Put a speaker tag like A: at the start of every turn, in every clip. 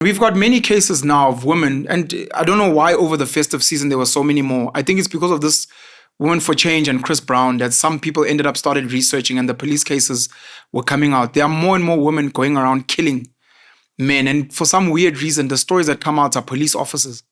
A: We've got many cases now of women, and I don't know why over the festive season there were so many more. I think it's because of this Women for Change and Chris Brown that some people ended up started researching and the police cases were coming out. There are more and more women going around killing men. And for some weird reason, the stories that come out are police officers,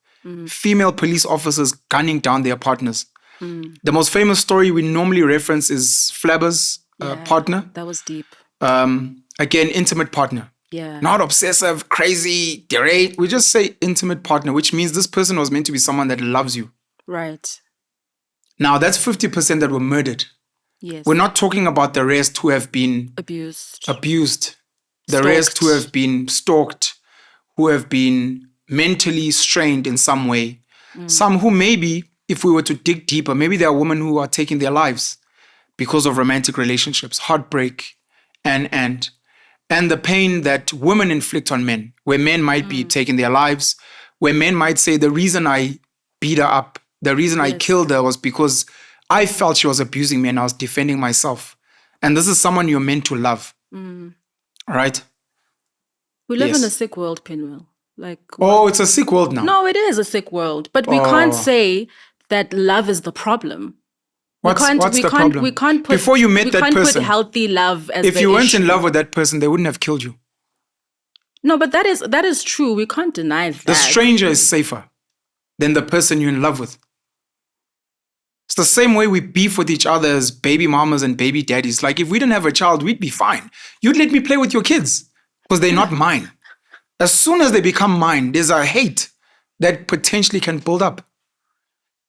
A: female police officers gunning down their partners. The most famous story we normally reference is Flabber's partner.
B: That was deep.
A: Again, intimate partner.
B: Yeah.
A: Not obsessive, crazy, deranged. We just say intimate partner, which means this person was meant to be someone that loves you.
B: Right.
A: Now, that's 50% that were murdered.
B: Yes.
A: We're not talking about the rest who have been
B: abused.
A: The rest who have been stalked, who have been mentally strained in some way. Some who maybe, if we were to dig deeper, maybe there are women who are taking their lives because of romantic relationships, heartbreak, and the pain that women inflict on men, where men might be taking their lives, where men might say, the reason I beat her up, the reason I killed her was because I felt she was abusing me and I was defending myself. And this is someone you're meant to love. Right?
B: We live in a sick world, Pinwell.
A: It's a sick world now.
B: No, it is a sick world. But we can't say that love is the problem.
A: What's the problem?
B: We can't put,
A: before you met that person,
B: put healthy love as the issue.
A: If you weren't in love with that person, they wouldn't have killed you.
B: No, but that is true. We can't deny that.
A: The stranger is safer than the person you're in love with. It's the same way we beef with each other as baby mamas and baby daddies. Like, if we didn't have a child, we'd be fine. You'd let me play with your kids because they're not mine. As soon as they become mine, there's a hate that potentially can build up.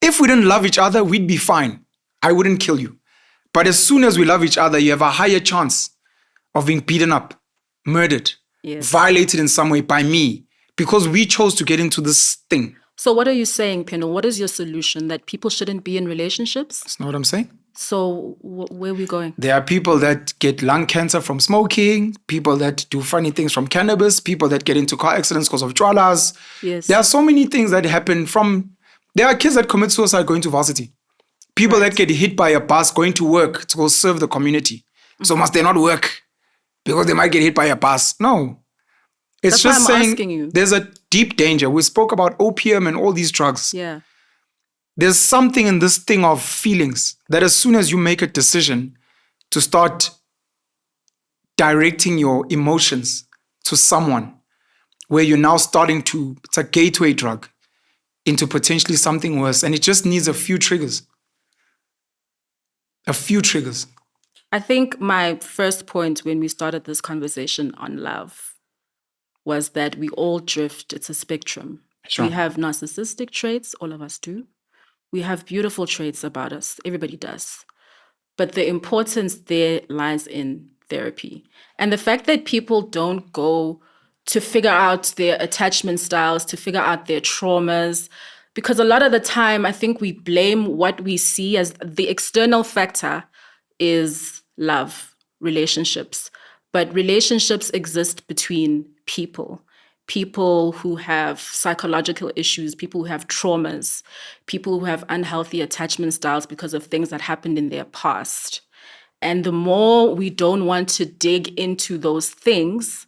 A: If we didn't love each other, we'd be fine. I wouldn't kill you. But as soon as we love each other, you have a higher chance of being beaten up, murdered, violated in some way by me, because we chose to get into this thing.
B: So what are you saying, Pino? What is your solution? That people shouldn't be in relationships?
A: That's not what I'm saying.
B: So where are we going?
A: There are people that get lung cancer from smoking, people that do funny things from cannabis, people that get into car accidents because of jwalas.
B: Yes.
A: There are so many things that happen there are kids that commit suicide going to varsity. People that get hit by a bus going to work to go serve the community. So must they not work because they might get hit by a bus? No. It's
B: That's
A: just
B: why I'm
A: saying
B: asking you.
A: There's a deep danger. We spoke about opium and all these drugs.
B: Yeah.
A: There's something in this thing of feelings that as soon as you make a decision to start directing your emotions to someone, where you're now starting to, it's a gateway drug into potentially something worse. And it just needs a few triggers. A few triggers.
B: I think my first point when we started this conversation on love was that we all drift. It's a spectrum.
A: Sure.
B: We have narcissistic traits, all of us do. We have beautiful traits about us. Everybody does. But the importance there lies in therapy. And the fact that people don't go to figure out their attachment styles, to figure out their traumas, because a lot of the time, I think we blame what we see as the external factor is love, relationships. But relationships exist between people. People who have psychological issues, people who have traumas, people who have unhealthy attachment styles because of things that happened in their past. And the more we don't want to dig into those things,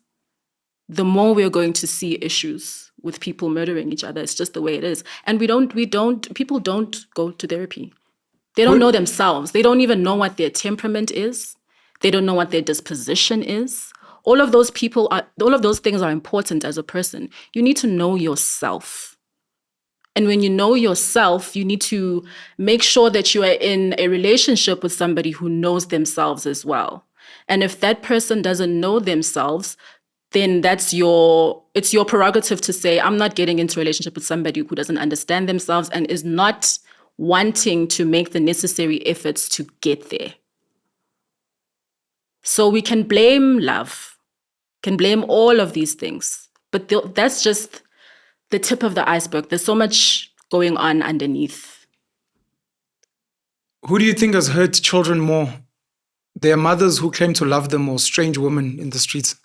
B: the more we're going to see issues with people murdering each other. It's just the way it is. And people don't go to therapy. They don't know themselves. They don't even know what their temperament is. They don't know what their disposition is. All of those things are important as a person. You need to know yourself. And when you know yourself, you need to make sure that you are in a relationship with somebody who knows themselves as well. And if that person doesn't know themselves, then it's your prerogative to say, I'm not getting into a relationship with somebody who doesn't understand themselves and is not wanting to make the necessary efforts to get there. So we can blame love, can blame all of these things, but that's just the tip of the iceberg. There's so much going on underneath.
A: Who do you think has hurt children more? Their mothers who claim to love them or strange women in the streets?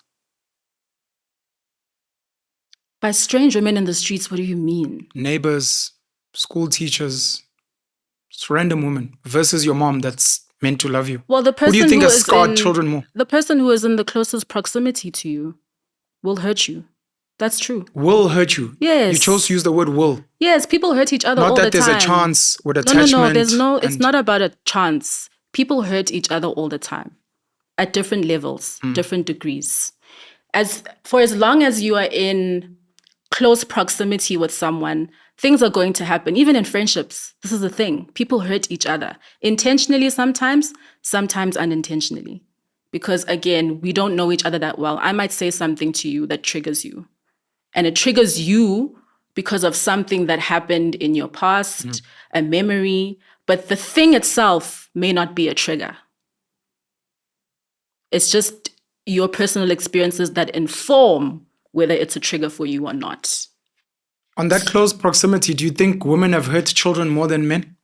B: By strange women in the streets, what do you mean?
A: Neighbors, school teachers, it's random women versus your mom that's meant to love you.
B: Well, the person
A: who do you think has scarred children more?
B: The person who is in the closest proximity to you will hurt you. That's true.
A: Will hurt you.
B: Yes.
A: You chose to use the word will.
B: Yes, people hurt each other
A: Not
B: all the
A: that
B: time.
A: there's a chance with
B: No,
A: attachment.
B: there's no, it's not about a chance. People hurt each other all the time at different levels, different degrees. As long as you are in close proximity with someone, things are going to happen. Even in friendships, this is the thing. People hurt each other intentionally sometimes unintentionally. Because again, we don't know each other that well. I might say something to you that triggers you. And it triggers you because of something that happened in your past, a memory. But the thing itself may not be a trigger. It's just your personal experiences that inform whether it's a trigger for you or not.
A: On that close proximity, do you think women have hurt children more than men?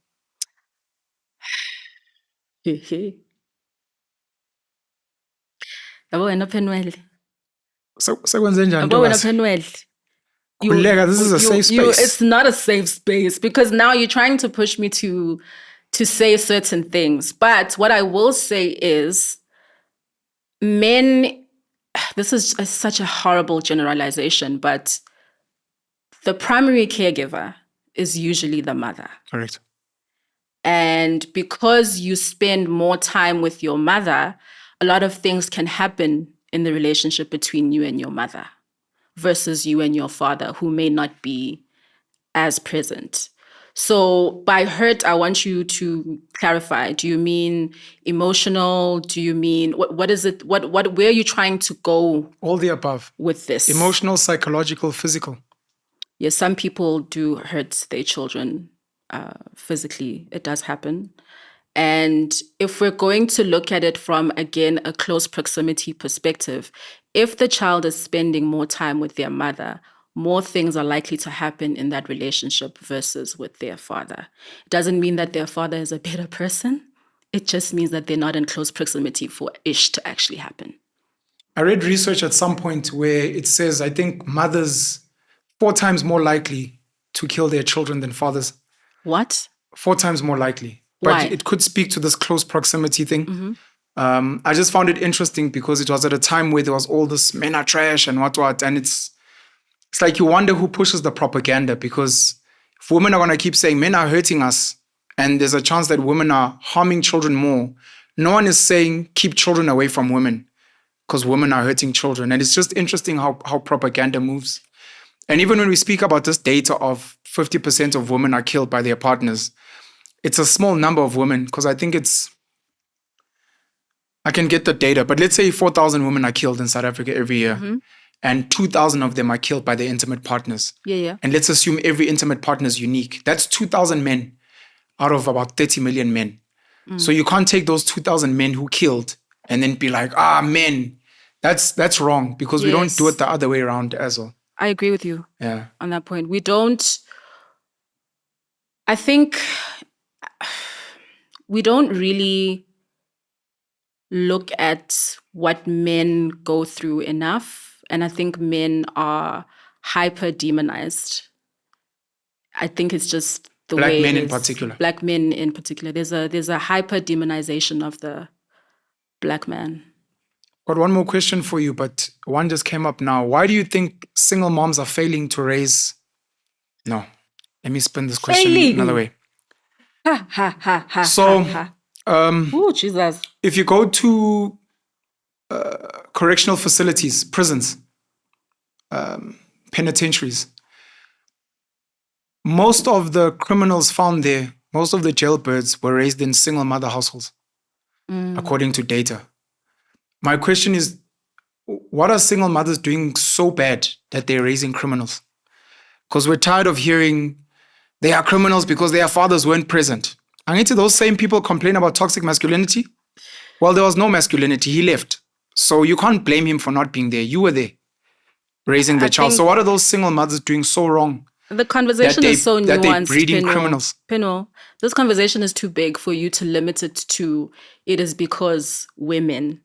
A: Sekwenze njani ntokazi? Khululeka, this is a safe space.
B: It's not a safe space because now you're trying to push me to say certain things. But what I will say is men, this is such a horrible generalization, but the primary caregiver is usually the mother.
A: Correct.
B: And because you spend more time with your mother, a lot of things can happen in the relationship between you and your mother versus you and your father, who may not be as present. So by hurt, I want you to clarify. Do you mean emotional? Do you mean, what is it? Where are you trying to go?
A: All the above.
B: With this.
A: Emotional, psychological, physical.
B: Yes, some people do hurt their children physically. It does happen. And if we're going to look at it from, again, a close proximity perspective, if the child is spending more time with their mother, more things are likely to happen in that relationship versus with their father. It doesn't mean that their father is a better person. It just means that they're not in close proximity for ish to actually happen.
A: I read research at some point where it says, I think mothers 4 times more likely to kill their children than fathers.
B: What?
A: 4 times more likely.
B: Why?
A: But it could speak to this close proximity thing. I just found it interesting because it was at a time where there was all this men are trash and what. And it's like you wonder who pushes the propaganda, because if women are going to keep saying men are hurting us and there's a chance that women are harming children more, no one is saying keep children away from women because women are hurting children. And it's just interesting how propaganda moves. And even when we speak about this data of 50% of women are killed by their partners, it's a small number of women, because I think I can get the data, but let's say 4,000 women are killed in South Africa every year, and 2,000 of them are killed by their intimate partners.
B: Yeah.
A: And let's assume every intimate partner is unique. That's 2,000 men out of about 30 million men. So you can't take those 2,000 men who killed and then be like, men. That's wrong, because we don't do it the other way around as well.
B: I agree with you.
A: Yeah.
B: On that point. I think we don't really look at what men go through enough. And I think men are hyper demonized. I think it's just the
A: Black
B: way
A: men in particular.
B: Black men in particular. There's a hyper demonization of the Black man.
A: Got one more question for you, but one just came up now. Why do you think single moms are failing to raise? No, let me spin this question another way.
B: Oh, Jesus.
A: If you go to correctional facilities, prisons, penitentiaries, most of the criminals found there, most of the jailbirds were raised in single mother households, according to data. My question is, what are single mothers doing so bad that they're raising criminals? Because we're tired of hearing they are criminals because their fathers weren't present. And into those same people complain about toxic masculinity. Well, there was no masculinity. He left. So you can't blame him for not being there. You were there raising the child. So what are those single mothers doing so wrong?
B: The conversation is so nuanced.
A: That they're breeding criminals.
B: Pinwell, this conversation is too big for you to limit it to it is because women.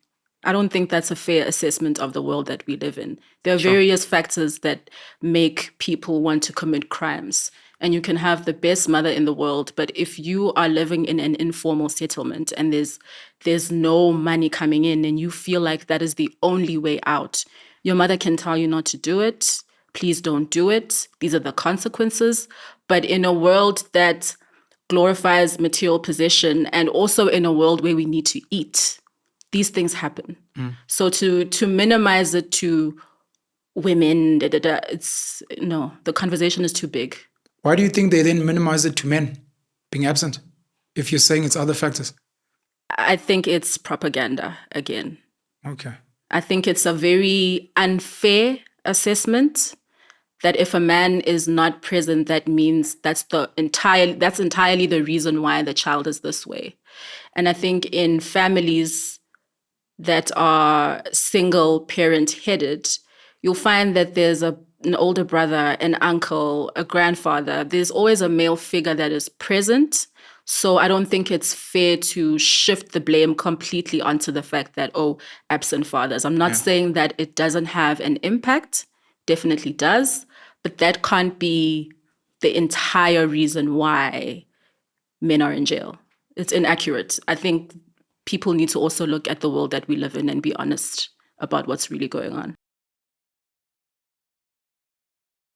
B: I don't think that's a fair assessment of the world that we live in. There are various factors that make people want to commit crimes. And you can have the best mother in the world, but if you are living in an informal settlement and there's no money coming in and you feel like that is the only way out, your mother can tell you not to do it, please don't do it. These are the consequences. But in a world that glorifies material possession, and also in a world where we need to eat, these things happen. So to minimize it to women, it's no, the conversation is too big.
A: Why do you think they then minimize it to men being absent, if you're saying it's other factors?
B: I think it's propaganda again.
A: Okay.
B: I think it's a very unfair assessment that if a man is not present, that means that's entirely the reason why the child is this way. And I think in families that are single parent headed, you'll find that there's an older brother, an uncle, a grandfather. There's always a male figure that is present. So I don't think it's fair to shift the blame completely onto the fact that, oh, absent fathers. I'm not saying that it doesn't have an impact. Definitely does. But that can't be the entire reason why men are in jail. It's inaccurate. I think people need to also look at the world that we live in and be honest about what's really going on.